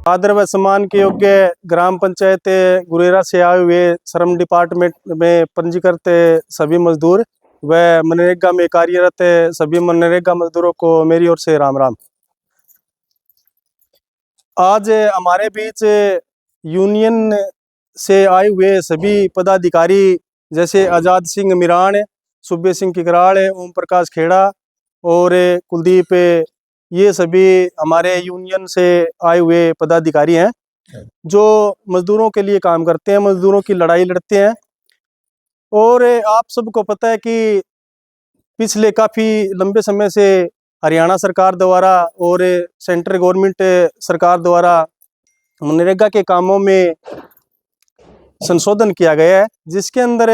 आदर व सम्मान के योग्य ग्राम पंचायत गुरेरा से आए हुए श्रम डिपार्टमेंट में पंजीकृत सभी मजदूर व मनरेगा में कार्यरत सभी मनरेगा मजदूरों को मेरी ओर से राम राम। आज हमारे बीच यूनियन से आए हुए सभी पदाधिकारी जैसे आज़ाद सिंह मिरान, सुब्बे सिंह किकराड़, ओम प्रकाश खेड़ा और कुलदीप, ये सभी हमारे यूनियन से आए हुए पदाधिकारी हैं जो मजदूरों के लिए काम करते हैं, मजदूरों की लड़ाई लड़ते हैं। और आप सबको पता है कि पिछले काफ़ी लंबे समय से हरियाणा सरकार द्वारा और सेंट्रल गवर्नमेंट सरकार द्वारा मनरेगा के कामों में संशोधन किया गया है, जिसके अंदर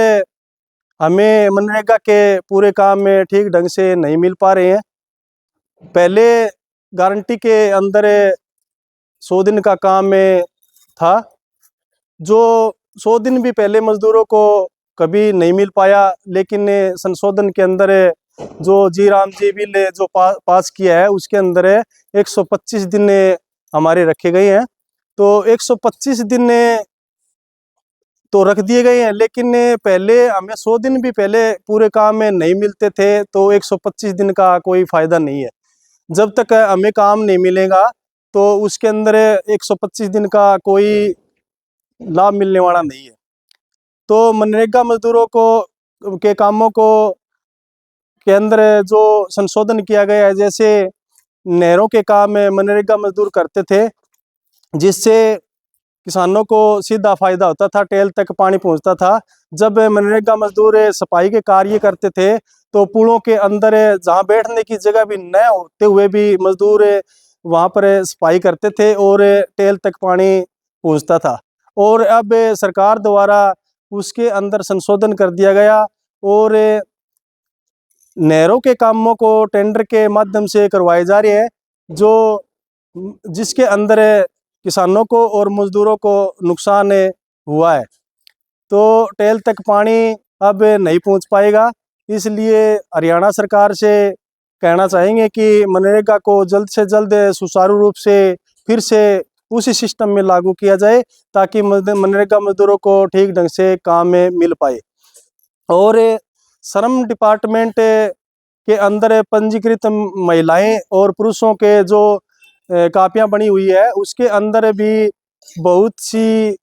हमें मनरेगा के पूरे काम में ठीक ढंग से नहीं मिल पा रहे हैं। पहले गारंटी के अंदर 100 दिन का काम था, जो 100 दिन भी पहले मजदूरों को कभी नहीं मिल पाया, लेकिन संशोधन के अंदर जो जी राम जी बिल जो पास किया है उसके अंदर 125 दिन हमारे रखे गए हैं। तो 125 दिन तो रख दिए गए हैं, लेकिन पहले हमें 100 दिन भी पहले पूरे काम में नहीं मिलते थे, तो 125 दिन का कोई फ़ायदा नहीं है। जब तक हमें काम नहीं मिलेगा तो उसके अंदर 125 दिन का कोई लाभ मिलने वाला नहीं है। तो मनरेगा मजदूरों को के कामों को के अंदर जो संशोधन किया गया है, जैसे नहरों के काम में मनरेगा मजदूर करते थे, जिससे किसानों को सीधा फायदा होता था, टेल तक पानी पहुंचता था। जब मनरेगा मजदूर सफाई के कार्य करते थे तो पुलों के अंदर जहां बैठने की जगह भी न होते हुए भी मजदूर वहां पर सफाई करते थे और टेल तक पानी पहुंचता था। और अब सरकार द्वारा उसके अंदर संशोधन कर दिया गया और नहरों के कामों को टेंडर के माध्यम से करवाए जा रहे हैं, जो जिसके अंदर किसानों को और मजदूरों को नुकसान हुआ है। तो टेल तक पानी अब नहीं पहुंच पाएगा, इसलिए हरियाणा सरकार से कहना चाहेंगे कि मनरेगा को जल्द से जल्द सुचारू रूप से फिर से उसी सिस्टम में लागू किया जाए, ताकि मनरेगा मजदूरों को ठीक ढंग से काम में मिल पाए। और श्रम डिपार्टमेंट के अंदर पंजीकृत महिलाएं और पुरुषों के जो कापियां बनी हुई है, उसके अंदर भी बहुत सी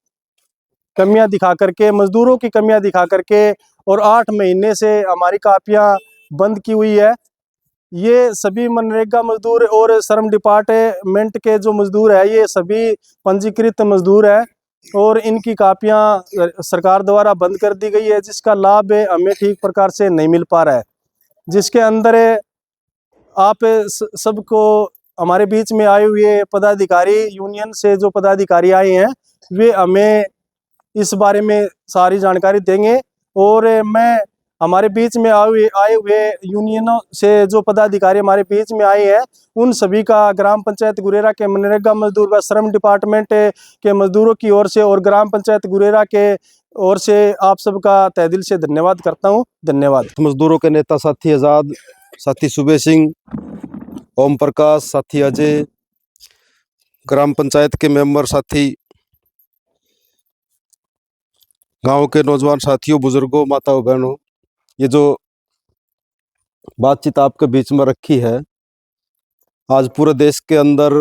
कमियां दिखा करके, मजदूरों की कमियां दिखा करके, और 8 महीने से हमारी कापियां बंद की हुई है। ये सभी मनरेगा मजदूर और श्रम डिपार्टमेंट के जो मजदूर है, ये सभी पंजीकृत मजदूर है और इनकी कापियां सरकार द्वारा बंद कर दी गई है, जिसका लाभ हमें ठीक प्रकार से नहीं मिल पा रहा है। जिसके अंदर आप सबको, हमारे बीच में आए हुए पदाधिकारी, यूनियन से जो पदाधिकारी आए हैं, वे हमें इस बारे में सारी जानकारी देंगे। और मैं हमारे बीच में आए हुए यूनियनों से जो पदाधिकारी हमारे बीच में आए हैं, उन सभी का ग्राम पंचायत गुरेरा के मनरेगा मजदूर व श्रम डिपार्टमेंट के मजदूरों की ओर से और ग्राम पंचायत गुरेरा के ओर से आप सबका तहे दिल से धन्यवाद करता हूं। धन्यवाद। मजदूरों के नेता साथी आज़ाद, साथी सुबे सिंह, ओम प्रकाश, साथी अजय, ग्राम पंचायत के मेंबर साथी, गांव के नौजवान साथियों, बुजुर्गों, माताओं, बहनों, ये जो बातचीत आपके बीच में रखी है, आज पूरे देश के अंदर,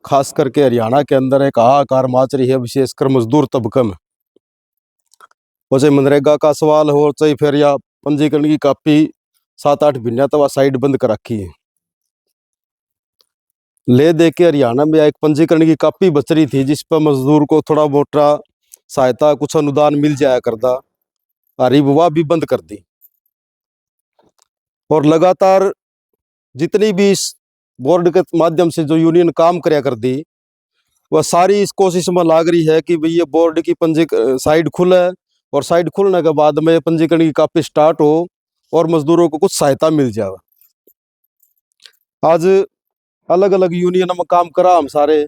खास करके हरियाणा के अंदर एक हाहाकार मच रही है, विशेषकर मजदूर तबके में। वो चाहे मनरेगा का सवाल हो, चाहे फिर या पंजीकरण की कापी 7-8 महीना तो साइड बंद कर रखी है। ले दे के हरियाणा में एक पंजीकरण की कापी बच रही थी, जिस पर मजदूर को थोड़ा मोटा सहायता, कुछ अनुदान मिल जाया करता, अरे वह भी बंद कर दी। और लगातार जितनी भी इस बोर्ड के माध्यम से जो यूनियन काम कराया कर दी, वह सारी इस कोशिश में लाग रही है कि भाई ये बोर्ड की साइड खुले और साइड खुलने के बाद में पंजीकरण की कापी स्टार्ट हो और मजदूरों को कुछ सहायता मिल जाए। आज अलग अलग यूनियन में काम करा हम सारे,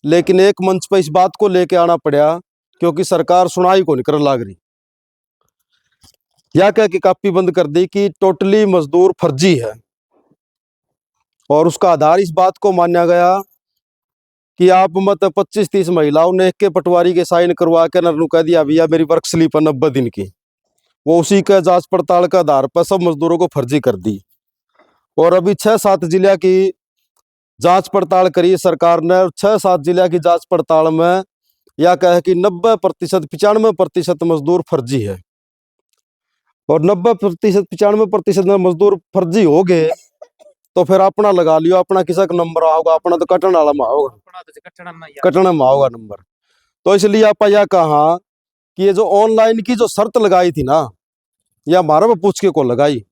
लेकिन एक मंच पर इस बात को लेके आना पड़ा क्योंकि सरकार सुनाई को नहीं कर लाग रही। या कह के कापी बंद कर दी कि टोटली मजदूर फर्जी है, और उसका आधार इस बात को माना गया कि आप मत 25-30 महिलाओं ने एक के पटवारी के साइन करवा के नरनू कह दिया भैया मेरी वर्क स्लिप है 90 दिन की, वो उसी का जांच पड़ताल के आधार पर सब मजदूरों को फर्जी कर दी। और अभी 6-7 जिले की जांच पड़ताल करी सरकार ने, 6-7 जिले की जांच पड़ताल में यह कहे कि 90% 95% मजदूर फर्जी है। और 90% 95% मजदूर फर्जी हो गए तो फिर अपना लगा लियो, अपना किसा का नंबर आओगा, अपना तो कटन वाला में होगा, कटने में आओगा नंबर। तो इसलिए आप यह कहा कि ये जो ऑनलाइन की जो शर्त लगाई थी ना, यह हमारे में पूछ के को लगाई।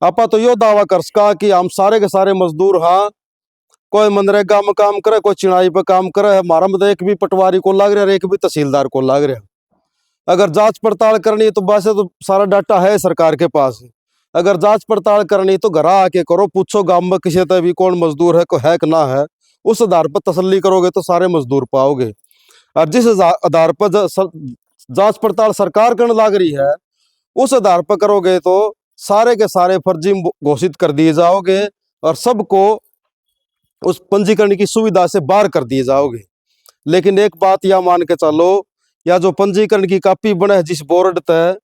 आपा तो यो दावा कर सका कि हम सारे के सारे मजदूर, हाँ कोई मनरेगा में काम करे, कोई चिनाई पे काम करे, हमारा में तो एक भी पटवारी को लाग रहा है, एक भी तहसीलदार को लाग रहा है। अगर जांच पड़ताल करनी है तो वैसे तो सारा डाटा है सरकार के पास, अगर जांच पड़ताल करनी तो घर आके करो, पूछो गांव में किसी तरह भी कौन मजदूर है, कोई है कि ना है, उस आधार पर तसल्ली करोगे तो सारे मजदूर पाओगे। और जिस आधार पर जांच पड़ताल सरकार करने लाग रही है, उस आधार पर करोगे तो सारे के सारे फर्जी घोषित कर दिए जाओगे और सबको उस पंजीकरण की सुविधा से बाहर कर दिए जाओगे। लेकिन एक बात यह मान के चलो, या जो पंजीकरण की कॉपी बने है जिस बोर्ड तय,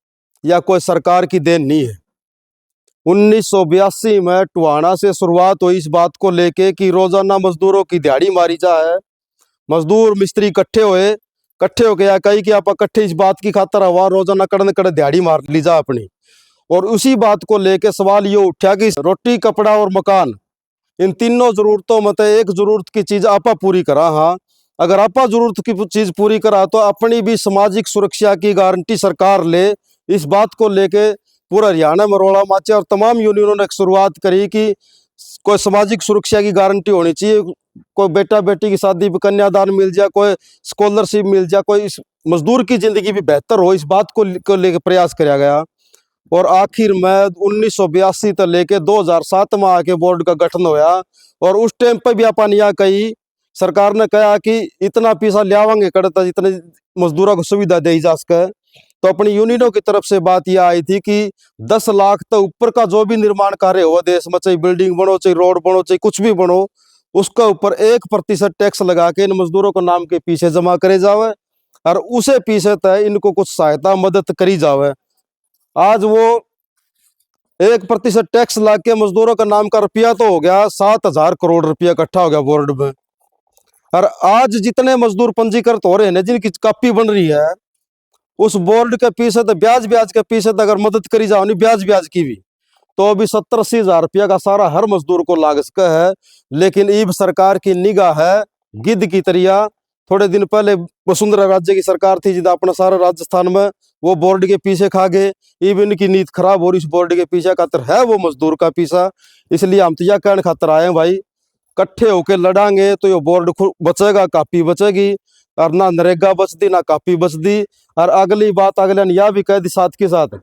या कोई सरकार की देन नहीं है। 1982 में टुहाना से शुरुआत हुई इस बात को लेके कि रोजाना मजदूरों की दिहाड़ी मारी जाए। मजदूर मिस्त्री इकट्ठे होके या कहीं कि आप इकट्ठे इस बात की खातर हवा रोजाना कड़न कड़ दिहाड़ी मार ली जा अपनी। और उसी बात को लेके सवाल ये उठा कि रोटी कपड़ा और मकान, इन तीनों जरूरतों में एक जरूरत की चीज आपा पूरी करा। हाँ, अगर आपा जरूरत की चीज पूरी करा तो अपनी भी सामाजिक सुरक्षा की गारंटी सरकार ले। इस बात को लेके पूरा हरियाणा में रोड़ा माचा और तमाम यूनियनों ने शुरुआत करी कि कोई सामाजिक सुरक्षा की गारंटी होनी चाहिए, कोई बेटा बेटी की शादी पे कन्यादान मिल जाए, कोई स्कॉलरशिप मिल जाए, कोई इस मजदूर की जिंदगी भी बेहतर हो, इस बात को लेकर प्रयास किया गया। और आखिर में 1982 तक लेके 2007 में आके बोर्ड का गठन होया। और उस टाइम पर भी अपन यहाँ कही सरकार ने कहा कि इतना पैसा लियावांगे करता जितने मजदूरों को सुविधा दी जा सके। तो अपनी यूनियनों की तरफ से बात यह आई थी कि 10 लाख तो ऊपर का जो भी निर्माण कार्य हो देश में, चाहे बिल्डिंग बनो, चाहे रोड बनो, चाहे कुछ भी बनो, उसका ऊपर 1% टैक्स लगा के इन मजदूरों को नाम के पीछे जमा करे जावे और उसे पीछे तय इनको कुछ सहायता मदद करी जावे। आज वो 1% टैक्स ला के मजदूरों का नाम का रुपया तो हो गया 7,000 करोड़ रुपया इकट्ठा हो गया बोर्ड में। और आज जितने मजदूर पंजीकृत हो रहे हैं, जिनकी कॉपी बन रही है, उस बोर्ड के पीछे तो ब्याज के पीछे तो अगर मदद करी जाओ नहीं ब्याज की भी, तो अभी 70-80 हजार रुपया का सारा हर मजदूर को लाग सका है। लेकिन ईब सरकार की निगाह है गिद्ध की तरिया। थोड़े दिन पहले वसुंधरा राज्य की सरकार थी जिदा अपना सारा राजस्थान में, वो बोर्ड के पीछे खा गए। ईब इनकी नीति खराब हो रही, इस बोर्ड के पीछे खातर है वो मजदूर का पीछा। इसलिए हम तो यह कहने खातर आए भाई, इकट्ठे होके लड़ांगे तो ये बोर्ड बचेगा, कापी बचेगी। और ना नरेगा बचती ना कापी बचती। और अगली बात अगले ने यह भी कह दी साथ के साथ,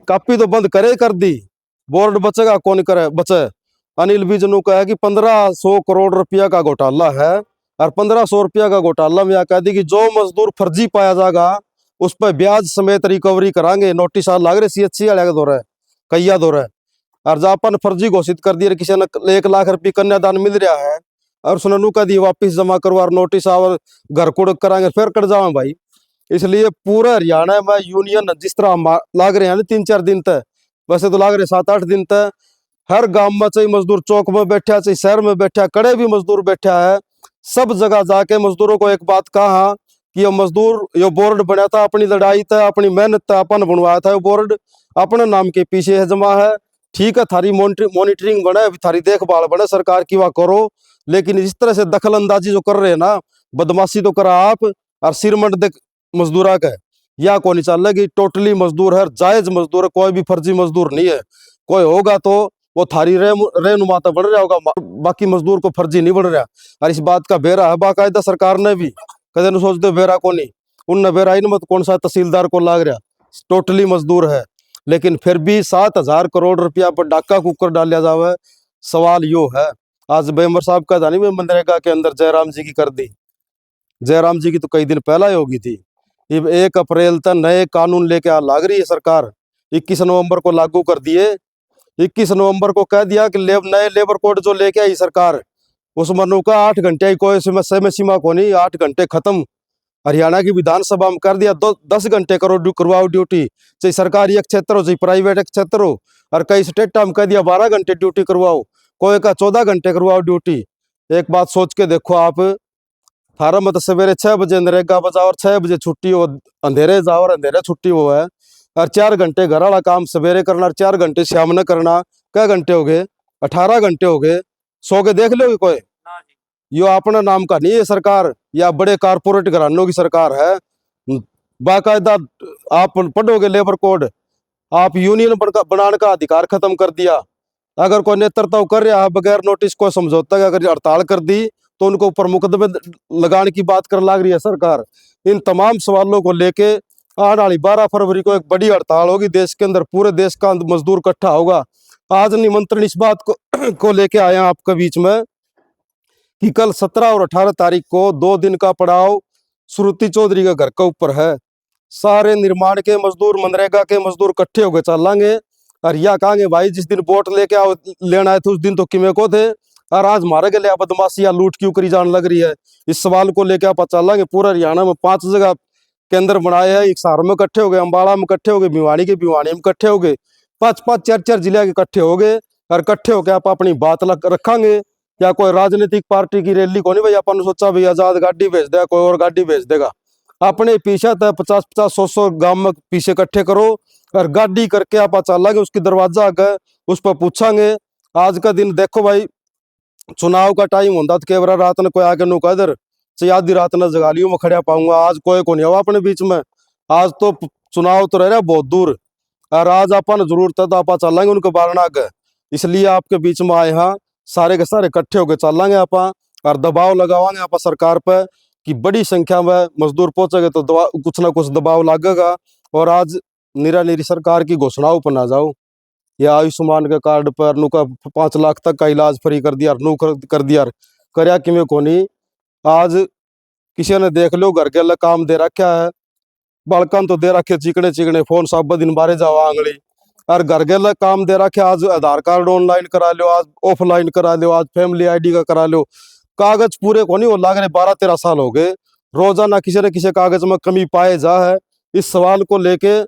कापी तो बंद करे कर दी, बोर्ड बचेगा कौन करे बचे। अनिल विज ने कहा कि 1500 करोड़ रुपया का घोटाला है और 1500 रुपया का घोटाला में यह कह दी कि जो मजदूर फर्जी पाया जाएगा उस पर ब्याज समेत रिकवरी करांगे। नोटिस लाग रहे CHC वाले का दौरा है, कैया दौरा है। और जापान फर्जी घोषित कर दिया, किसी ने 1 लाख रुपये कन्यादान मिल रहा है और उसने नु कह दी वापिस जमा करवा, नोटिस और घर कुड़ करांगे फिर कट जाओ भाई। इसलिए पूरा हरियाणा में यूनियन जिस तरह लाग रहे हैं ना 3-4 दिन तक, वैसे तो लाग रहे 7-8 दिन तक, हर गांव में चाहे मजदूर चौक में बैठा, चाहे शहर में बैठा, कड़े भी मजदूर बैठा है, सब जगह जाके मजदूरों को एक बात कहा कि ये मजदूर ये बोर्ड बना था, अपनी लड़ाई था, अपनी मेहनत था, अपन बनवाया था, ये बोर्ड अपने नाम के पीछे है जमा है। ठीक है, थारी मॉनिटरिंग बने, थारी देखभाल बने सरकार की, वह करो। लेकिन इस तरह से दखल अंदाजी जो कर रहे हैं ना, बदमाशी तो करा आप और सिरमंड देख मजदूरा का, या को नहीं चल कि टोटली मजदूर है, जायज मजदूर है, कोई भी फर्जी मजदूर नहीं है। कोई होगा तो वो थारी रेनुमाता बढ़ रहा होगा, बाकी मजदूर को फर्जी नहीं बढ़ रहा। और इस बात का बेरा है बाकायदा सरकार ने भी, कदे न सोचते बेरा को नहीं, उनने बेरा ही मत कौन सा तहसीलदार को लाग रहा, टोटली मजदूर है। लेकिन फिर भी 7,000 करोड़ रुपया पर डाका कुकर डालिया जावे। सवाल यो है, आज बेमर साहब का था नहीं मनरेगा के अंदर जयराम जी की कर दी, जयराम जी की तो कई दिन पहला ही होगी थी। 1 अप्रैल तक नए कानून लेके आ लाग रही है सरकार, 21 नवंबर को लागू कर दिए। 21 नवंबर को कह दिया कि नए लेबर कोड जो लेके आई सरकार, उस मनु का 8 घंटे कोई समय सीमा को नहीं, 8 घंटे खत्म। हरियाणा की विधानसभा में कर दिया 10 घंटे करवाओ ड्यूटी, चाहे सरकारी एक क्षेत्र हो चाहे प्राइवेट एक क्षेत्र हो। और कई स्टेट में कह दिया 12 घंटे ड्यूटी करवाओ, कोई का 14 घंटे करवाओ ड्यूटी। एक बात सोच के देखो आप, फार्म में तो सवेरे 6 बजे नरेगा बजाओ और 6 बजे छुट्टी हो, अंधेरे जाओ और अंधेरे छुट्टी हो है। और 4 घंटे घर वाला काम सवेरे करना और 4 घंटे शाम में करना, क्या घंटे हो गए? 18 घंटे हो गए। सो के देख लो कोई, यो अपना नाम का नहीं है सरकार, या बड़े कारपोरेट घरानों की सरकार है। बाकायदा आप पढ़ोगे लेबर कोड, आप यूनियन बनाने का अधिकार खत्म कर दिया। अगर कोई नेतृत्व कर रहा है बगैर नोटिस को समझौता के, अगर हड़ताल कर दी तो उनको ऊपर मुकदमे लगाने की बात कर लग रही है सरकार। इन तमाम सवालों को लेके आने वाली 12 फरवरी को एक बड़ी हड़ताल होगी देश के अंदर, पूरे देश का मजदूर इकट्ठा होगा। आज निमंत्रण इस बात को लेके आए हैं आपके बीच में कि कल 17 और 18 तारीख को 2 दिन का पड़ाव श्रुति चौधरी के घर के ऊपर है। सारे निर्माण के मजदूर, मनरेगा के मजदूर इकट्ठे होकर चलेंगे और या कहेंगे भाई जिस दिन वोट लेके आओ लेना है तो उस दिन तो किमे को थे, और आज मारे के लिए बदमाशी या लूट क्यों करी जाने लग रही है। इस सवाल को लेकर आप चलेंगे। पूरा हरियाणा में 5 जगह केंद्र बनाए हैं, एक हिसार में इकट्ठे हो गए, अम्बाला में इकट्ठे हो गए, भिवानी के भिवानी में इकट्ठे हो गए, 5-5, 4-4 जिले के इकट्ठे हो गए। और इकट्ठे होकर आप अपनी बात रखेंगे। या कोई राजनीतिक पार्टी की रैली को नहीं भाई अपन सोचा भाई आजाद गाड़ी भेज देगा, कोई और गाड़ी भेज देगा। अपने पीछे तक 50-50, 100-100 गांव में पीछे इकट्ठे करो और गाड़ी करके आप चलेंगे उसकी दरवाजा आगे, उस पर पूछेंगे। आज का दिन देखो भाई, चुनाव का टाइम होता तो केवरा रात ने कोई आके नु कदर चाहे आधी रात ने जगालियों में खड़ा पाऊंगा, आज कोई को नहीं हुआ अपने बीच में। आज तो चुनाव तो रह रहा बहुत दूर, और आज अपन जरूरत है तो आप चलेंगे उनके बारना आगे। इसलिए आपके बीच में आए हाँ, सारे के सारे इकट्ठे होकर चलेंगे आप और दबाव लगावाएंगे आप सरकार पर कि बड़ी संख्या में मजदूर पहुंचेंगे तो कुछ ना कुछ दबाव लगेगा। और आज निरी सरकार की घोषणाओं पर ना जाओ, या आयुष्मान के कार्ड पर नु का 5 लाख तक का इलाज फ्री कर दिया, नु कर दिया, करया किमें को नहीं। आज किसी ने देख लो घर के काम दे रखा है, बालकन तो दे रखे चिकने चिकने फोन, सब दिन बारे जाओ आंगली, और घर के काम दे रखे। आज आधार कार्ड ऑनलाइन करा लो, आज ऑफलाइन करा लो, आज फैमिली आईडी का करा लो। कागज पूरे को नहीं, वो लाग रहे 12-13 साल हो गए, रोजाना किसी न किसी कागज में कमी पाए जा है। इस सवाल को लेके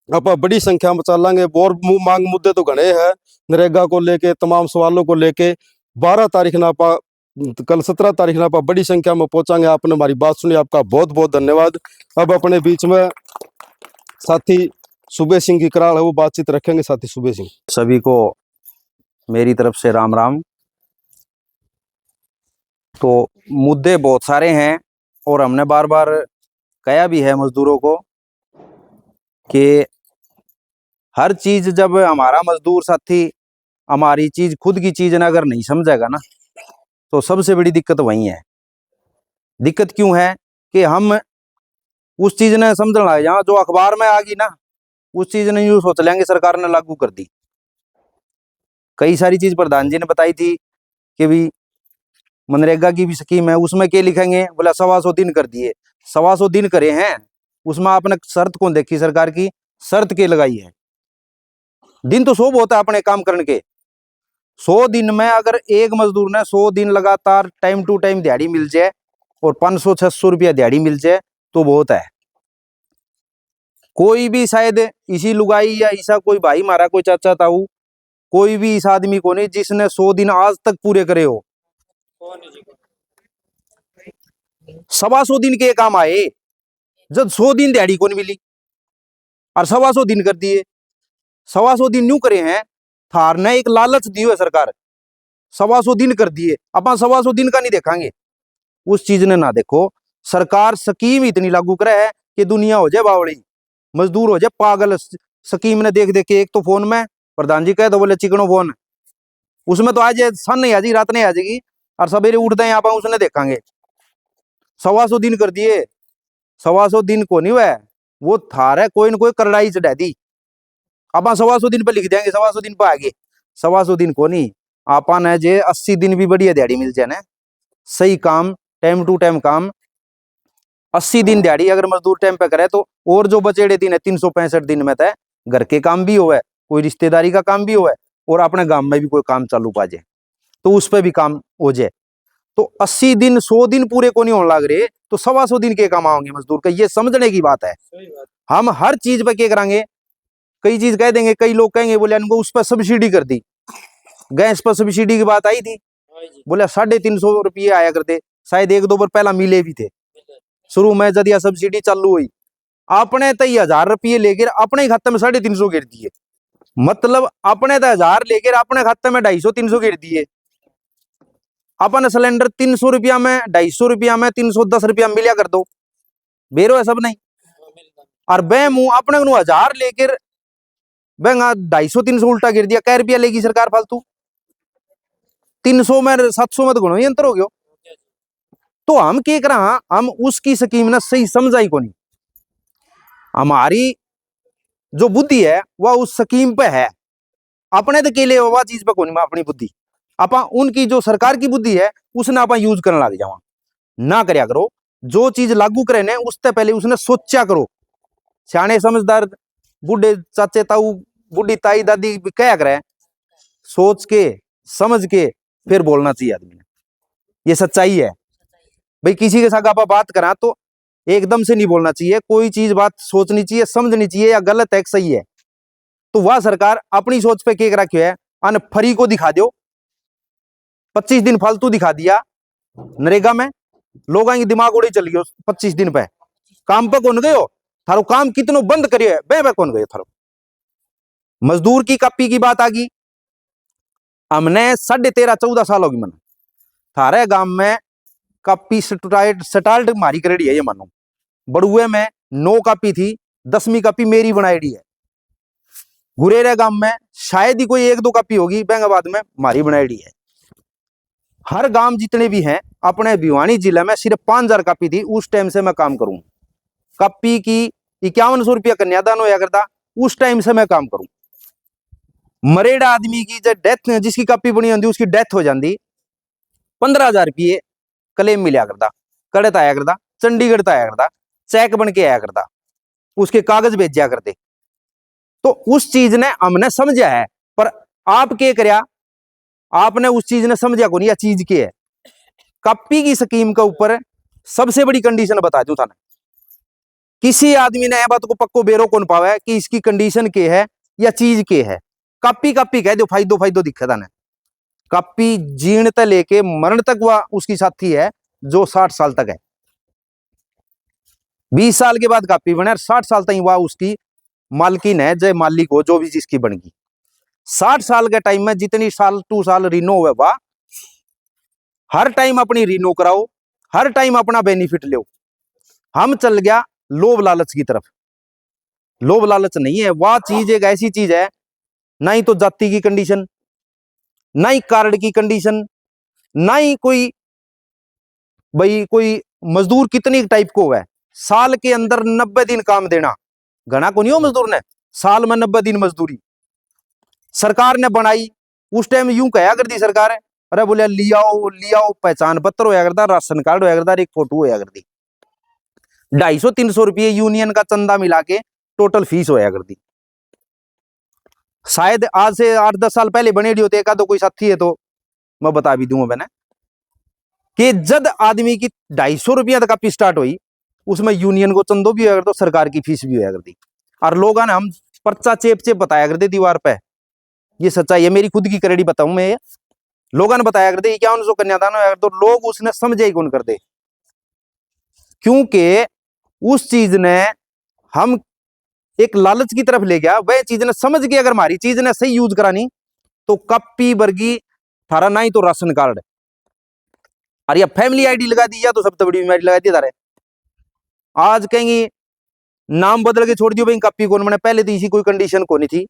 आप बड़ी संख्या में चलेंगे। और मांग मुद्दे तो घने हैं नरेगा को लेके, तमाम सवालों को लेके। 12 तारीख ना पा कल 17 तारीख ना पा बड़ी संख्या में पहुंचांगे। आपने हमारी बात सुनी, आपका बहुत बहुत धन्यवाद। अब अपने बीच में साथी सुबह सिंह की कराल है, वो बातचीत रखेंगे। साथी सुबह सिंह। सभी को मेरी तरफ से राम राम। तो मुद्दे बहुत सारे हैं और हमने बार बार कहा भी है मजदूरों को कि हर चीज जब हमारा मजदूर साथी हमारी चीज, खुद की चीज ना अगर नहीं समझेगा ना, तो सबसे बड़ी दिक्कत वही है। दिक्कत क्यों है कि हम उस चीज ने समझ लगे जहाँ जो अखबार में आ गई ना, उस चीज ने यूं सोच लेंगे सरकार ने लागू कर दी। कई सारी चीज प्रधान जी ने बताई थी कि भी मनरेगा की भी स्कीम है, उसमें क्या लिखेंगे, बोला 125 दिन कर दिए। 125 दिन करे हैं, उसमें आपने शर्त कौन देखी सरकार की? शर्त के लगाई है? दिन तो 100 होता है अपने काम करने के। 100 दिन में अगर एक मजदूर ने 100 दिन लगातार टाइम टू टाइम दिहाड़ी मिल जाए और 500-600 रुपया दिहाड़ी मिल जाए तो बहुत है। कोई भी शायद इसी लुगाई या ऐसा कोई भाई मारा, कोई चाचा ताऊ, कोई भी इस आदमी को नहीं जिसने 100 दिन आज तक पूरे करे हो। 125 दिन के काम आए, जब 100 दिन दिहाड़ी को नहीं मिली और 125 दिन कर दिए। 125 दिन न्यू करे हैं, थार ने एक लालच दी है सरकार, 125 दिन कर दिए, अपन 125 दिन का नहीं देखांगे। उस चीज ने ना देखो, सरकार स्कीम इतनी लागू करे है कि दुनिया हो जाए बावड़ी, मजदूर हो जाए पागल। स्कीम ने देख देख के, एक तो फोन में प्रधान जी कहे तो बोले चिकनो फोन, उसमें तो आज सन नहीं आ जाएगी, रात नहीं आ जाएगी, और सवेरे उठते हैं यहाँ पर उसने देखांगे। 125 दिन कर दिए। 125 दिन को नहीं हुआ, वो थार है कोई न कोई करड़ाई चढ़ा दी। अपन 125 दिन पे लिख देंगे, 125 दिन पे आगे। 125 दिन को नहीं, अपन है जे 80 दिन भी बढ़िया दिहाड़ी मिल जाए ना, सही काम, टाइम टू टाइम काम, 80 दिन दिहाड़ी अगर मजदूर टाइम पे करे तो, और जो बचेड़े दिन है 365 दिन में तय घर के काम भी होवे, कोई रिश्तेदारी का काम भी होवे, और अपने गांव में भी कोई काम चालू पा जाए तो उस पर भी काम हो जाए। तो 80 दिन 100 दिन पूरे को नहीं होने लग रहे तो 125 दिन के काम आओगे मजदूर का, ये समझने की बात है। हम हर चीज पे क्या करेंगे, कई चीज कह देंगे, कई लोग कहेंगे बोले इनको उस पर सब्सिडी कर दी, गैस पर सब्सिडी की बात आई थी, बोले 350 रुपये आया करते, शायद 1-2 बार पहला मिले भी थे शुरू में जब यह सब्सिडी चालू हुई। अपने तो 1000 रुपये लेकर अपने खाते में 350 गिर दिए, मतलब अपने तो 1000 लेकर अपने खाते में 250-300 गिर दिए। अपन सिलेंडर 300 रुपया में 250 रुपया में 310 रुपया मिलिया कर दो, बेरो है सब नहीं। और बे मुंह अपने को 1000 लेकर बेंगा 250-300 उल्टा गिर दिया, कै रुपया लेगी सरकार फालतू, 300 में 700 में तो गुणो ही अंतर हो गया। तो हम क्या करा, हम उसकी स्कीम ना सही समझाई को नहीं, हमारी जो बुद्धि है वह उस स्कीम पे है, अपने तो केले वह चीज पे कोनी अपनी बुद्धि, अपा उनकी जो सरकार की बुद्धि है उसने आप यूज करने लग जावा ना करया करो। जो चीज लागू करे ने उससे पहले उसने सोचा करो। सियाने समझदार बूढ़े चाचे ताऊ बूढ़ी ताई दादी क्या करे, सोच के समझ के फिर बोलना चाहिए आदमी ने, ये सच्चाई है भाई। किसी के साथ आप बात करा तो एकदम से नहीं बोलना चाहिए, कोई चीज बात सोचनी चाहिए, समझनी चाहिए, या गलत है सही है। तो वह सरकार अपनी सोच पे क्या रखी है, अन फ्री को दिखा दो, 25 दिन फालतू दिखा दिया नरेगा में, लोगों की दिमाग उड़ी चली गयो 25 दिन पे काम पे कौन गयो, थारो काम कितनो बंद करियो है बे कौन गयो थारो। मजदूर की कापी की बात आ गई, हमने 13.5-14 साल होगी मन थारे गांव में कापी स्टार्ट मारी करेड़ी है, ये मानो बड़ुए में 9 कापी थी, 10वीं कापी मेरी बनाईडी है। गुरेरे गांव में शायद ही कोई 1-2 कापी होगी, बेंगाबाद में मारी बनाईडी है। हर गांव जितने भी हैं अपने भिवानी जिले में सिर्फ 5000 कापी थी उस टाइम से मैं काम करूं। कापी की 5100 रुपया कन्यादान होया करता, उस टाइम से मैं काम करूं। मरेड़ा आदमी की जब डेथ, जिसकी कापी बनी होती उसकी डेथ हो जाती, 15,000 रुपये क्लेम मिला करता, कड़े आया करता, चंडीगढ़ आया करता, चेक बन के आया करता, उसके कागज भेजा करते। तो उस चीज ने हमने समझा है, पर आप क्या करया, आपने उस चीज ने समझा को नहीं, यह चीज क्या है। कापी की स्कीम के ऊपर सबसे बड़ी कंडीशन बता दूं थाने, किसी आदमी ने यह बात को पक्को बेरो कौन पावा है कि इसकी कंडीशन क्या है या चीज क्या है। कापी कापी कह दो, फायदो दिखे थाने। कापी जीण तक लेके मरण तक वह उसकी साथी है जो 60 साल तक है। 20 साल के बाद कापी बने, 60 साल तक वह उसकी मालकिन है, जय मालिक हो जो भी जिसकी बन गई। 60 साल के टाइम में जितनी साल 2 साल रिनो हुए वह हर टाइम अपनी रिनो कराओ, हर टाइम अपना बेनिफिट लो। हम चल गया लोभ लालच की तरफ। लोभ लालच नहीं है, वह चीज एक ऐसी चीज है, ना ही तो जाति की कंडीशन, ना ही कार्ड की कंडीशन, ना ही कोई भाई कोई मजदूर कितनी टाइप को है। साल के अंदर 90 दिन काम देना, घना को नहीं हो मजदूर ने, साल में 90 दिन मजदूरी सरकार ने बनाई। उस टाइम यूं कहा करती सरकार, अरे बोले लियाओ पहचान पत्र होया करता, राशन कार्ड होया करता, एक फोटो होया करती। 250-300 रुपये यूनियन का चंदा मिला के टोटल फीस होया करती। शायद आज से 8-10 साल पहले बनेडी होते, एक आधो कोई साथी है तो मैं बता भी दूंगा मैंने कि जब आदमी की 250 रुपया तक कापी स्टार्ट हुई, उसमें यूनियन को चंदो भी होया करता, सरकार की फीस भी होया करती। और लोगों ने हम पर्चा चेप बताया करते दीवार पे, ये सच्चाई है, मेरी खुद की करेड़ी बताऊं मैं, लोगों ने बताया करते 5100 कन्यादान होया करते, तो लोग उसने समझे ही कौन करते, क्योंकि उस चीज ने हम एक लालच की तरफ ले गया। वह चीज ने समझ के अगर हमारी चीज ने सही यूज करानी तो कापी वर्गी थारा ना ही तो राशन कार्ड, और या फैमिली आईडी लगा दी, या तो सबसे बड़ी बीमारी लगा दी थारे। आज कहेंगे नाम बदल के छोड़ दियो भाई, कापी कौन बने, पहले तो इसी कोई कंडीशन को नहीं थी।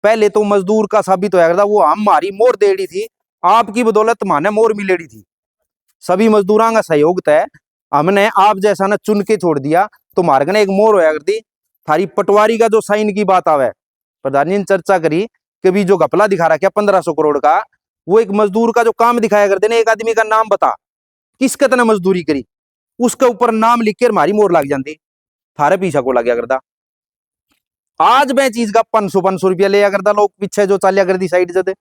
पहले तो मजदूर का साबित होया करता, वो हमारी मोर देड़ी थी, आपकी बदौलत माने मोर मिलेड़ी थी। सभी मजदूरों का सहयोग तय, हमने आप जैसा ना चुन के छोड़ दिया तो मार्ग ने एक मोर होया करती। थारी पटवारी का जो साइन की बात आवे, प्रधान जी ने चर्चा करी कि भी जो घपला दिखा रहा क्या 1500 करोड़ का, वो एक मजदूर का जो काम दिखाया करते ना, एक आदमी का नाम बता किस कितना मजदूरी करी, उसके ऊपर नाम लिख के हमारी मोर लग जाती, थारे पीछा को लग गया करता। आज मैं चीज का 500 रुपया लिया करता लोग, पीछे जो चालिया कर दी साइड से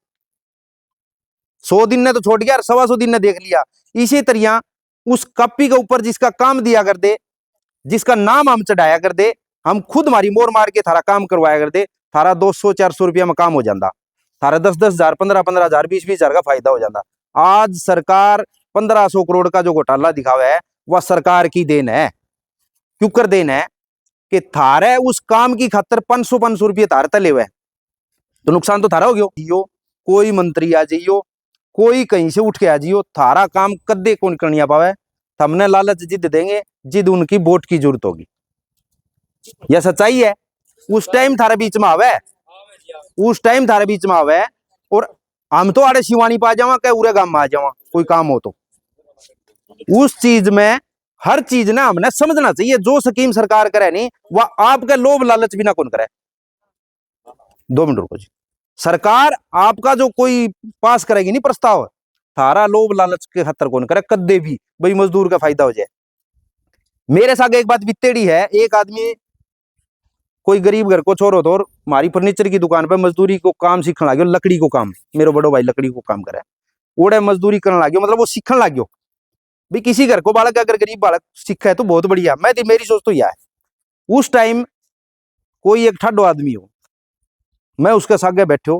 100 दिन ने तो छोड़ गया, 125 दिन ने देख लिया। इसी तरह उस कॉपी के ऊपर जिसका काम दिया कर दे, जिसका नाम हम चढ़ाया कर दे, हम खुद मारी मोर मार के थारा काम करवाया कर दे, थारा 200-400 रुपया में काम हो जाता, थारा 10-10 हजार, 15-15 हजार, 20-20 हजार का फायदा हो जाता। आज सरकार 1500 करोड़ का जो घोटाला दिखावा है वह सरकार की देन है। क्यों कर देन है कि थारे उस काम की खातर 500-500 रुपये थारे तले हुए, तो नुकसान तो थारा हो गयो। कोई मंत्री आ जाइयो, कोई कहीं से उठ के आ जाइयो, थारा काम कदे कौन करनी पावे। हमने लालच जिद देंगे जिद उनकी वोट की जरूरत होगी, यह सच्चाई है। उस टाइम थारे बीच में आवे, उस टाइम थारे बीच में आवे, और हम तो आड़े शिवानी पा जावा के उरे गांव में आ जावा कोई काम हो तो। उस चीज में हर चीज ना हमने समझना चाहिए। जो स्कीम सरकार करे नहीं वह आपके लोभ लालच बिना कौन करे। 2 मिनट रुको जी। सरकार आपका जो कोई पास करेगी नहीं प्रस्ताव, थारा लोभ लालच के खातर कौन करे कदे भी, भाई मजदूर का फायदा हो जाए। मेरे साथ एक बात बीतेड़ी है, एक आदमी कोई गरीब घर को छोरो तो हमारी फर्नीचर की दुकान पे मजदूरी को काम सीखने लग गयो, लकड़ी को काम। मेरा बड़ो भाई लकड़ी को काम करे, ओड़े मजदूरी करने लग गयो, मतलब वो सीखने लग गयो। भाई किसी घर को बालक अगर गरीब बालक सीखा है तो बहुत बढ़िया। मेरी सोच तो यह है, उस टाइम कोई एक ठाडो आदमी हो, मैं उसके सागे बैठो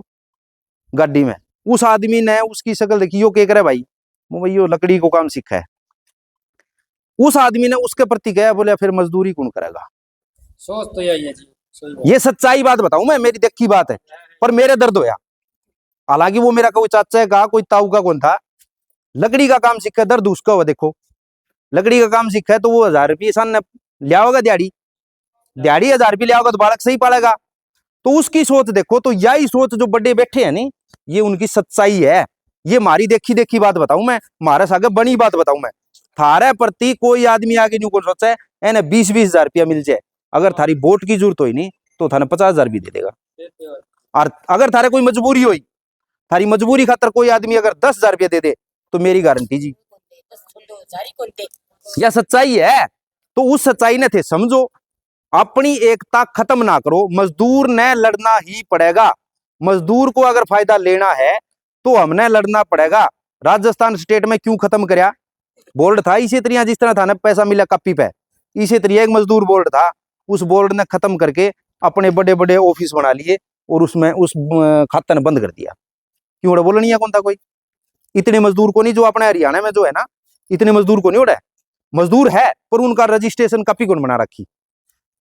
गाड़ी में, उस आदमी ने उसकी शक्ल देखी, यो क्या करे भाई, वो यो लकड़ी को काम सीखा है। उस आदमी ने उसके प्रति कहा, बोले फिर मजदूरी कौन करेगा। सोच तो यही है जी। ये सच्चाई बात बताऊं मैं, मेरी देखी बात है, पर मेरे दर्द होया। हालांकि वो मेरा कोई चाचा का कोई ताऊ का कौन था, लकड़ी का काम सीखा, दर्द उसका हुआ। देखो लकड़ी का काम सीखा है तो वो 1000 रुपये सन लिया होगा, दिहाड़ी 1000 रुपये लिया होगा तो बालक सही पालेगा। तो उसकी सोच देखो, तो यही सोच जो बड़े बैठे हैं नहीं, ये उनकी सच्चाई है। ये मारी देखी बात बताऊं मैं, मारे सागे बनी बात बताऊं मैं। थारे प्रति कोई आदमी आगे नहीं को सोचा है एने 20-20 हजार रुपया मिल जाए, अगर थारी वोट की जरूरत हुई नहीं तो थाने 50 हजार भी दे देगा। और अगर थारे कोई मजबूरी हुई, थारी मजबूरी खातर कोई आदमी अगर 10 हजार रुपया दे दे तो मेरी गारंटी जी, यह सच्चाई है। तो उस सच्चाई ने थे समझो, अपनी एकता खत्म ना करो। मजदूर ने लड़ना ही पड़ेगा। मजदूर को अगर फायदा लेना है तो हमने लड़ना पड़ेगा। राजस्थान स्टेट में क्यों खत्म करया, बोर्ड था इसी तरह, जिस तरह थाने पैसा मिला कॉपी पे, इसी तरह एक मजदूर बोर्ड था, उस बोर्ड ने खत्म करके अपने बड़े बड़े ऑफिस बना लिए और उसमें उस खाता ने बंद कर दिया। क्यों बोलो नहीं है कौन था कोई, इतने मजदूर को नहीं जो अपने हरियाणा में जो है ना, इतने मजदूर को नहीं उड़ा है। मजदूर है पर उनका रजिस्ट्रेशन कॉपी कौन बना रखी,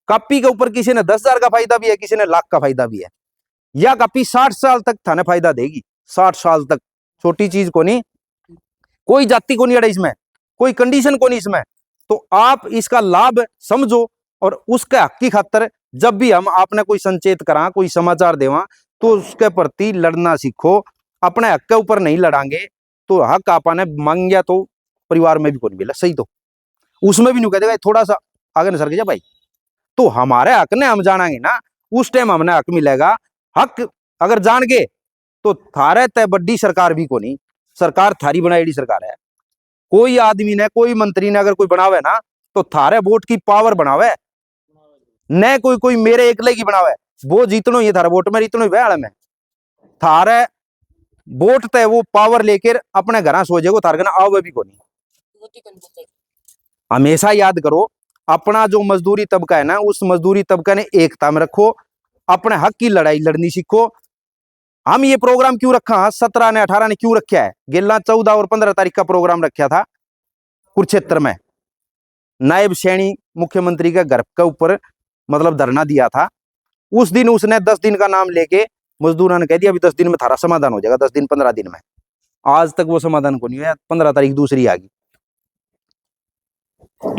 कॉपी के ऊपर किसी ने 10 हजार का फायदा भी है, किसी ने लाख का फायदा भी है। यह कॉपी 60 साल तक थाने फायदा देगी, 60 साल तक। छोटी चीज को नहीं, कोई जाति को नहीं अड़े इसमें, कोई कंडीशन को नहीं इसमें। तो आप इसका लाभ समझो और उसके हक की खातर जब भी हम आपने कोई संचेत करा, कोई समाचार देवा, तो उसके प्रति लड़ना सीखो। अपने हक के ऊपर नहीं लड़ांगे तो हक आपने मांगिया तो परिवार में भी कौन मिला, सही तो उसमें भी नहीं कह देगा थोड़ा सा आगे न सर जा भाई, तो हमारे हक ने हम जानेंगे ना, उस टाइम हमने हक मिलेगा। हक अगर जान गए तो थारे तय बड्डी सरकार भी को नहीं, सरकार थारी बनाई सरकार है। कोई आदमी ने, कोई मंत्री ने अगर कोई बनावे ना तो थारे वोट की पावर बनावे, न कोई मेरे एकले की बनावे। वो जीतनो ही थारा वोट में, इतनो ही वह में थारे वोट तय वो पावर लेकर अपने घर सो जाएगो, थारे घर आओ भी को नहीं। हमेशा याद करो, अपना जो मजदूरी तबका है ना, उस मजदूरी तबका ने एकता में रखो, अपने हक की लड़ाई लड़नी सीखो। हम ये प्रोग्राम क्यों रखा, 17 ने 18 ने क्यों रखा है, गेला 14 और 15 तारीख का प्रोग्राम रखा था कुरुक्षेत्र में, नायब सैनी मुख्यमंत्री के घर के ऊपर मतलब धरना दिया था। उस दिन उसने 10 दिन का नाम लेके मजदूरों ने कह दिया अभी 10 दिन में थारा समाधान हो जाएगा, 10 दिन 15 दिन में। आज तक वो समाधान को नहीं हुआ, 15 तारीख दूसरी आ गई।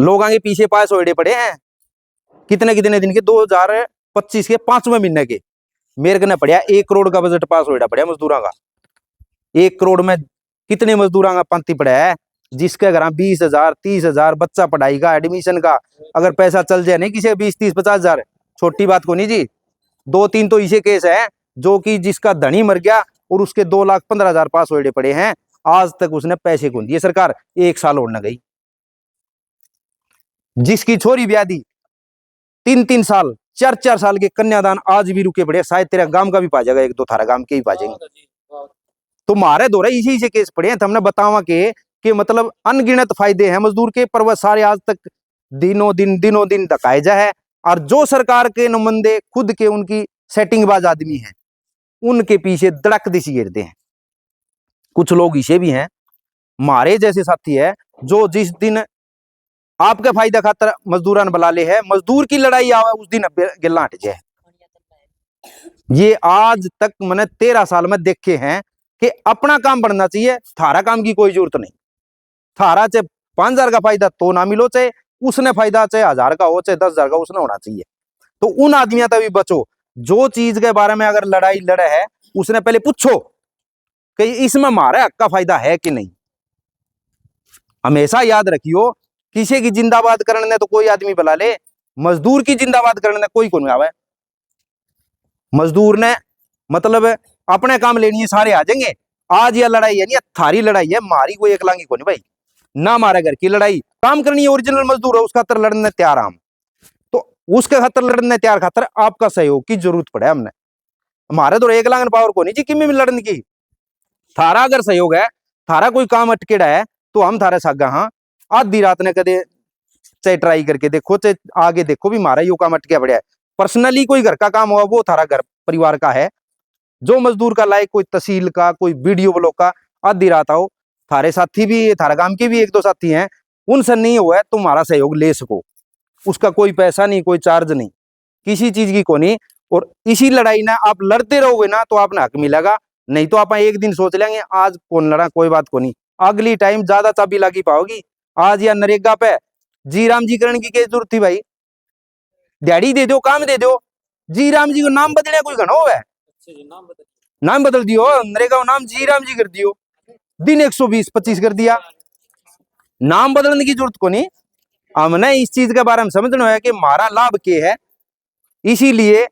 लोग आगे पीछे पास होड़े पड़े हैं, कितने कितने दिन के, 2025 के 5वें महीने के। मेरे को पड़िया 1 करोड़ का बजट पास होड़ा पड़ा मजदूरों का। 1 करोड़ में कितने मजदूरों का पंक्ति पड़ा है, जिसके घर 20 हजार 30 हजार बच्चा पढ़ाई का एडमिशन का अगर पैसा चल जाए नहीं, किसी 20 30 50 हजार छोटी बात को नहीं जी। 2-3 तो इसे केस है जो कि जिसका धनी मर गया और उसके 2,15,000 पास होड़े पड़े हैं, आज तक उसने पैसे कौन दिए सरकार, 1 साल और न गई। जिसकी छोरी ब्याह दी 3-3 साल 4-4 साल के कन्यादान आज भी रुके पड़े, शायद तेरा गांव का भी पा जाएगा, 1-2 थारा गांव के भी पा जाएंगे। तो मारे दौरे इसी से केस पड़े हैं, तो हमने बतावा कि मतलब अनगिनत फायदे हैं मजदूर के, पर वह सारे आज तक दिनों दिन धकाए जा है। और जो सरकार के नुमाइंदे खुद के उनकी सेटिंगबाज आदमी हैं, उनके पीछे धड़क दिशी गिरते हैं। कुछ लोग इसे भी हैं, मारे जैसे साथी है, जो जिस दिन आपके फायदा खातर मजदूरान बुला ले है, मजदूर की लड़ाई आवे उस दिन गिल्ला हट जाए। ये आज तक मैंने 13 साल में देखे हैं कि अपना काम बढ़ना चाहिए, थारा काम की कोई जरूरत नहीं। थारा चाहे 5,000 का फायदा तो ना मिलो, चाहे उसने फायदा चाहे 1,000 का हो चाहे 10,000 का, उसने होना चाहिए। तो उन आदमियों तक भी बचो, जो चीज के बारे में अगर लड़ाई लड़े है, उसने पहले पूछो कि इसमें हमारे हक का फायदा है कि नहीं। हमेशा याद रखियो, किसी की जिंदाबाद करने तो कोई आदमी बुला ले, मजदूर की जिंदाबाद करने कोई को नहीं आवे। मजदूर ने मतलब अपने काम लेनी है, सारे आ जाएंगे। आज यह लड़ाई है नहीं, थारी लड़ाई है, मारी कोई एकलांगी को नहीं भाई, ना हमारे घर की लड़ाई। काम करनी है, ओरिजिनल मजदूर है, उसका खातर लड़ने तैयार हम, तो उसके खातर लड़ने तैयार खातर आपका सहयोग की जरूरत पड़े हमने। हमारे तो एक लांगन पावर को नहीं जी किमी में लड़ने की। थारा अगर सहयोग है, थारा कोई काम अटकेड़ा है, तो हम थारे सागा। हाँ, आधी रात ने कदे चाहे ट्राई करके देखो, चाहे आगे देखो भी हमारा यो काम अटके पड़ा है। पर्सनली कोई घर का काम हुआ, वो थारा घर परिवार का है। जो मजदूर का लायक, कोई तहसील का, कोई वीडियो ब्लॉक का, आधी रात आओ। थारे साथी भी, थारा काम के भी 1-2 साथी हैं, उनसे नहीं हुआ है तुम्हारा सहयोग ले सको। उसका कोई पैसा नहीं, कोई चार्ज नहीं, किसी चीज की को नहीं। और इसी लड़ाई ना आप लड़ते रहोगे ना, तो आपने हक मिलेगा। नहीं तो आप एक दिन सोच लेंगे आज कौन लड़ा, कोई बात को नहीं, अगली टाइम ज्यादा चाबी लगी पाओगी। आज या नरेगा पे जी राम जी करण की क्या जरूरत थी भाई, दिहाड़ी दे दो, काम दे दो। जी राम जी को नाम बदलने कोई घना है, नाम बदल दियो, नरेगा का नाम जी राम जी कर दियो, दिन 120-25 कर दिया, नाम बदलने की जरूरत को नहीं। हमने इस चीज के बारे में समझना है कि हमारा लाभ क्या है। इसीलिए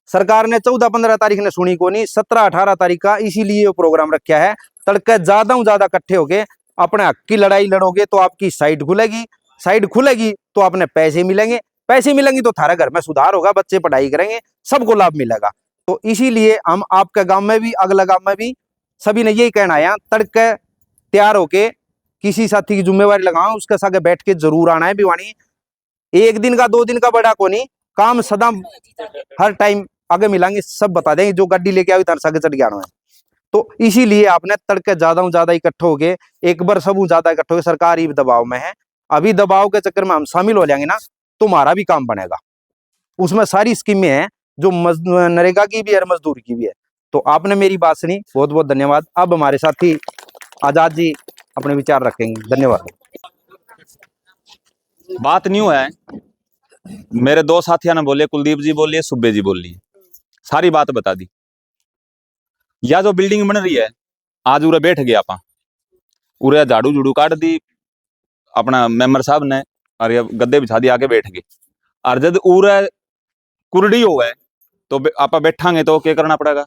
सरकार ने 14-15 तारीख ने सुनी को नहीं, 17-18 तारीख का इसीलिए वो प्रोग्राम रखा है। तड़के ज्यादा इकट्ठे होके अपने हक की लड़ाई लड़ोगे तो आपकी साइड खुलेगी, साइड खुलेगी तो अपने पैसे मिलेंगे, पैसे मिलेंगे तो थारे घर में सुधार होगा, बच्चे पढ़ाई करेंगे, सबको लाभ मिलेगा। तो इसीलिए हम आपके गांव में भी, अगला गांव में भी सभी ने यही कहना है, तड़के तैयार होके किसी साथी की जिम्मेवारी लगाओ, उसके साथ बैठ के जरूर आना है भिवानी। 1 दिन का 2 दिन का बड़ा को नहीं, काम सदा हर टाइम आगे मिलेंगे, सब बता देंगे। जो गाड़ी लेके आई थार सागे चढ़ गया है। तो इसीलिए आपने तड़के ज्यादा इकट्ठे हो गए, एक बार सब ज्यादा इकट्ठे हो गए। सरकार ही दबाव में है, अभी दबाव के चक्कर में हम शामिल हो जाएंगे ना, तो हमारा भी काम बनेगा। उसमें सारी स्कीमें हैं, जो नरेगा की भी है, मजदूर की भी है। तो आपने मेरी बात सुनी, बहुत बहुत धन्यवाद। अब हमारे साथी आजाद जी अपने विचार रखेंगे, धन्यवाद। बात न्यू है, मेरे 2 साथियों ने बोले, कुलदीप जी बोलिए, सुब्बे जी बोलिए, सारी बात बता दी। या जो बिल्डिंग बन रही है, आज उरे बैठ गया आपा, उरे झाड़ू झूड़ू काट दी अपना मेंबर साहब ने, और ये गद्दे बिछा दी, आके बैठ गए। और जब उरे कुरडी हो है तो आपा बैठांगे तो क्या करना पड़ेगा,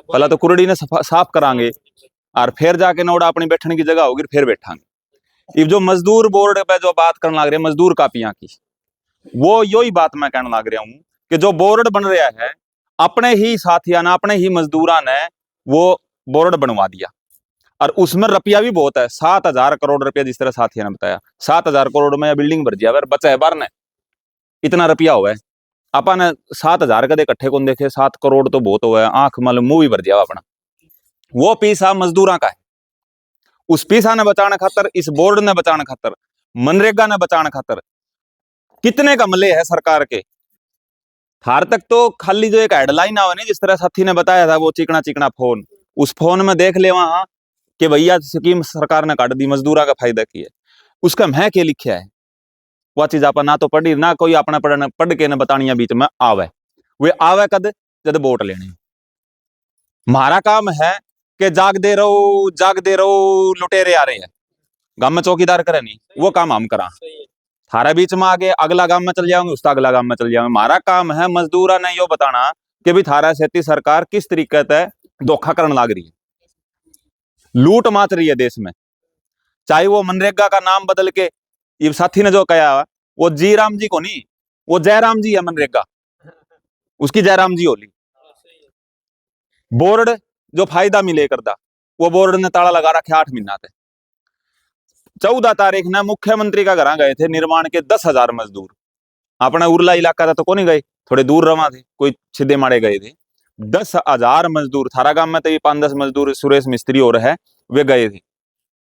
पहला तो कुरडी ने साफ करांगे, और फिर जाके नोड़ा अपनी बैठने की जगह होगी, फिर बैठांगे। ये जो मजदूर बोर्ड पे जो बात करने लग रहे हैं, मजदूर कापियां की, वो यही बात मैं कहने लग रहा हूं कि जो बोर्ड बन रहा है, अपने ही साथिया ने, अपने ही मजदूरा ने वो बोर्ड बनवा दिया, और उसमें रुपया भी बहुत है, 7,000 करोड़ रुपया, जिस तरह साथिया ने बताया। 7,000 करोड़ में बिल्डिंग भर दिया, बचा है बार ने, इतना रुपया हुआ है। अपन ने 7,000 कदे इकट्ठे को देखे, 7 करोड़ तो बहुत हुआ है, आंख मल मुंह भी भर दिया अपना। वो पैसा मजदूरा का है, उस पैसा ने बचाने खातर, इस बोर्ड ने बचाने खातर, मनरेगा ने बचाने खातर कितने कमले है सरकार के। थार तक तो खाली जो एक हेडलाइन आवे नहीं, जिस तरह साथी ने बताया था, वो चिकना चिकना फोन, उस फोन में देख ले वहां कि भैया स्कीम सरकार ने काट दी, मजदूरा का फायदा की है, उसका मैं क्या लिखा है, वह चीज आप ना तो पढ़ी, ना कोई अपना पढ़ के न बतानिया बीच में आवे। वे आवे कद, जब वोट लेने। हमारा काम है कि जागते रहो लुटेरे आ रहे हैं, गांव में चौकीदार करे नहीं, वो काम हम करा। थारा बीच में आगे अगला गांव में चल जाओगे, उसका अगला गांव में चल जाओगे। हमारा काम है मजदूरा ने यो बताना कि भी थारा सेती सरकार किस तरीके से धोखा करने लग रही है, लूट माच रही है देश में। चाहे वो मनरेगा का नाम बदल के, ये साथी ने जो कहा, वो जी राम जी को नहीं, वो जयराम जी है मनरेगा, उसकी जयराम जी होली। बोर्ड जो फायदा मिले करदा वो बोर्ड ने ताला लगा रखे 8 महीना तक। 14 तारीख ने मुख्यमंत्री का घर गए थे निर्माण के 10,000 मजदूर। अपना उरला इलाका था तो कौन गए, थोड़े दूर रवा थे, कोई सीधे मारे गए थे। 10,000 मजदूर थारा गांव में तो ये 5-10 मजदूर सुरेश मिस्त्री और है वे गए थे।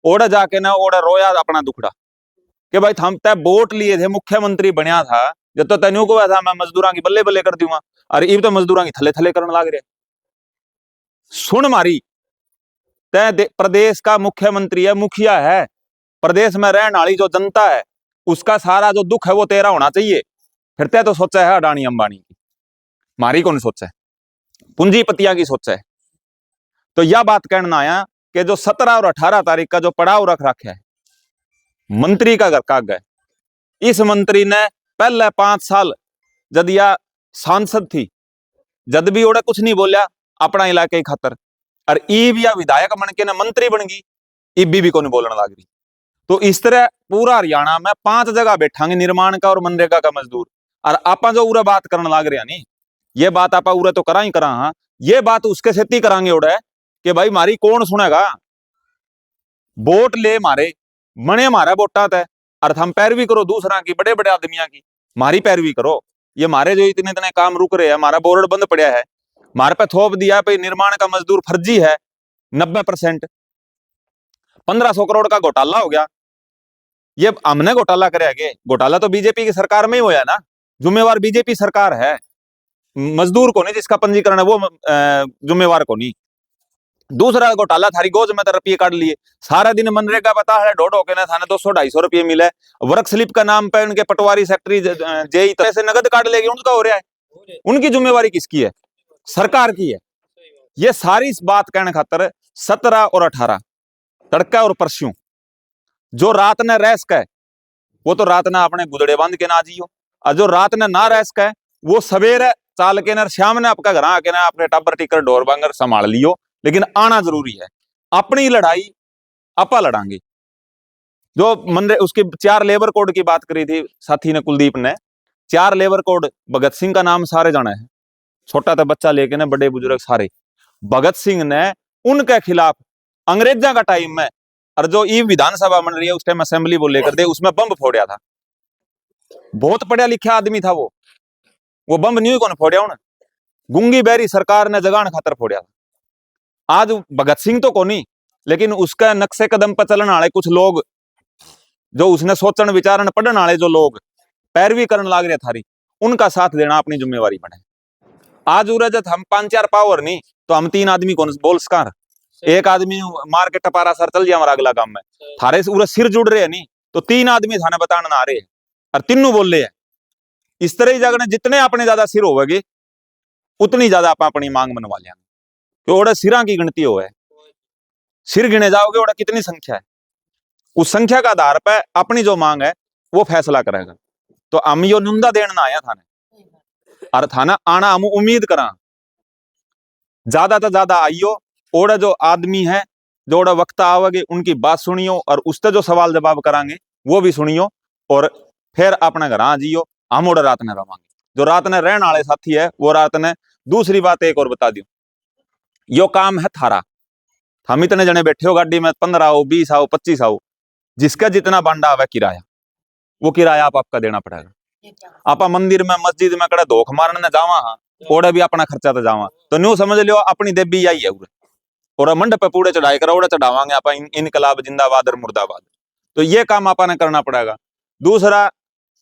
ओड़ा जाके ना ओड़ा रोया अपना दुखड़ा कि भाई हम तय वोट लिए थे, मुख्यमंत्री बनया था, जब तो तेन्यू को था मैं मजदूरों की बल्ले बल्ले कर दूंगा, और इब तो मजदूरों की थले थले करने लग रहे। सुन मारी, तय प्रदेश का मुख्यमंत्री है, मुखिया है, प्रदेश में रहने वाली जो जनता है उसका सारा जो दुख है वो तेरा होना चाहिए। फिर तय तो सोचा है अडानी अंबानी की, मारी कौन सोचा है, पूंजीपतिया की सोचा है। तो यह बात कहना आया कि जो 17 और 18 तारीख का जो पड़ाव रख रखा है मंत्री का घर का गए, इस मंत्री ने पहले 5 साल जद या सांसद थी जद भी ओड़ा कुछ नहीं बोलिया अपना इलाके की खातर, और ईब या विधायक बन के ना मंत्री बन गई, इब भी कोई बोलने लग रही। तो इस तरह पूरा हरियाणा में 5 जगह बैठांगे निर्माण का और मनरेगा का मजदूर, और आपा जो उरे बात करने लग रहे नहीं, ये बात आपा उरे तो करा ही करा, हाँ ये बात उसके सेती करांगे उड़े कि भाई मारी कौन सुनेगा, वोट ले मारे मने मारा वोटा तय, और हम पैरवी करो दूसरा की, बड़े बड़े आदमियों की मारी पैरवी करो। ये मारे जो इतने इतने काम रुक रहे हैं, हमारा बोर्ड बंद पड़ा है, मारे पे थोप दिया पे निर्माण का मजदूर फर्जी है 90%, 1500 करोड़ का घोटाला हो गया। ये हमने घोटाला करे आगे, घोटाला तो बीजेपी की सरकार में ही होया ना, जिम्मेवार बीजेपी सरकार है, मजदूर को नहीं जिसका पंजीकरण है वो जिम्मेवार को नहीं। दूसरा घोटाला थारी गोज में तो रुपये काट लिए, सारा दिन मनरेगा बता है ढोढ होके ना थाने 200-250 रुपये मिले, वर्क स्लिप का नाम पे उनके पटवारी सेक्रेटरी जेई तरह से नगद काट लेगी, उनका हो रहा है, उनकी जिम्मेवारी किसकी है, सरकार की है। ये सारी इस बात कहने खातर 17 और 18 तड़का और परस्यों जो रात ने रह सके वो तो रात ने अपने गुदड़े बांध के ना जियो, और जो रात ने ना रह सके वो सवेरे चाल के ना शाम ने आपका घर आके ना अपने टाबर टिकर ढोर बांगर संभाल लियो, लेकिन आना जरूरी है। अपनी लड़ाई आपा लड़ांगे। जो मनरे उसकी 4 लेबर कोड की बात करी थी साथी ने कुलदीप ने, 4 लेबर कोड भगत सिंह का नाम सारे जाना है, छोटा तो बच्चा लेके ना बड़े बुजुर्ग सारे। भगत सिंह ने उनके खिलाफ अंग्रेजा का टाइम में, और जो ई विधानसभा बन रही है उस टाइम असेंबली वो लेकर दे उसमें बम फोड़ा था, बहुत पढ़ा लिखा आदमी था वो बम नहीं कौन फोड़ा उन्हें, गुंगी बहरी सरकार ने जगान खातर फोड़ा था। आज भगत सिंह तो कोनी, लेकिन उसका नक्शे कदम पर चलने वाले कुछ लोग जो उसने सोचन विचारण पढ़ने वाले जो लोग पैरवी करने लग रहे थारी, उनका साथ देना अपनी जिम्मेवारी बने। आज उरजत हम 5-4 पावर नहीं तो हम 3 आदमी कौन बोल सकार, एक आदमी मार के टपारा सर चल जाए हमारा अगला काम में, थारे से उरे सिर जुड़ रहे हैं नहीं तो 3 आदमी थाने बताने ना आ रहे हैं और तीनों बोल रहे हैं। इस तरह ही जगह जितने अपने ज्यादा सिर होगे उतनी ज्यादा आप अपनी मांग मनवा लेंगे, तो ओड़ा सिरा की गिनती हो है, सिर गिने जाओगे ओड़ा कितनी संख्या है, उस संख्या का आधार पर अपनी जो मांग है वो फैसला करेगा। तो हम यो निंदा देना आया थाने, और थाना आना हम उम्मीद करा ज्यादा तो ज्यादा आइयो, ओड़ा जो आदमी है जो ओड़ा वक्त आओगे उनकी बात सुनियो और उससे जो सवाल जवाब करांगे वो भी सुनियो, और फिर अपने घर आ जियो। हम ओड़ा रात ने रवांगे, जो रात ने रहने वाले साथी है वो रात ने। दूसरी बात एक और बता दियो, यो काम है थारा, हम इतने जने बैठे हो गाड़ी में 15 आओ 20 आओ 25 आओ, जिसका जितना बांडा आवे किराया वो किराया आपका देना पड़ेगा। आप मंदिर में मस्जिद में कड़े धोख मारने जावा हाँ ओड़ा भी अपना खर्चा तो जावा, तो न्यू समझ लियो अपनी देवी यही है उरे, और मंडप पे पूरे चढ़ाई करो ओड़ा चढ़ावांगे आप इनकलाब जिंदाबाद और मुर्दाबाद, तो ये काम आपने करना पड़ेगा। दूसरा,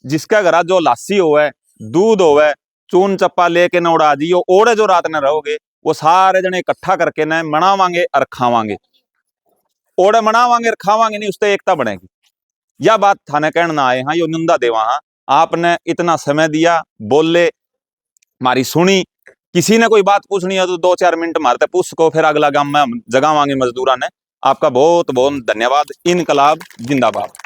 जिसका घर जो लासी होवे दूध होवे चून चप्पा लेके न उड़ा जियो, ओड़े जो रात में रहोगे वो सारे जने इकट्ठा करके न मनावांगे और खावांगे, ओड़े मनावांगे और खावांगे नहीं उससे एकता बनेगी। यह बात थाने कहना आए हाँ, यो निंदा देवा हाँ, आपने इतना समय दिया बोले हमारी सुनी, किसी ने कोई बात पूछनी है तो 2-4 मिनट मारते पूछ को, फिर अगला काम में हम जगावांगे मजदूरा ने। आपका बहुत बहुत धन्यवाद। इनकलाब जिंदाबाद।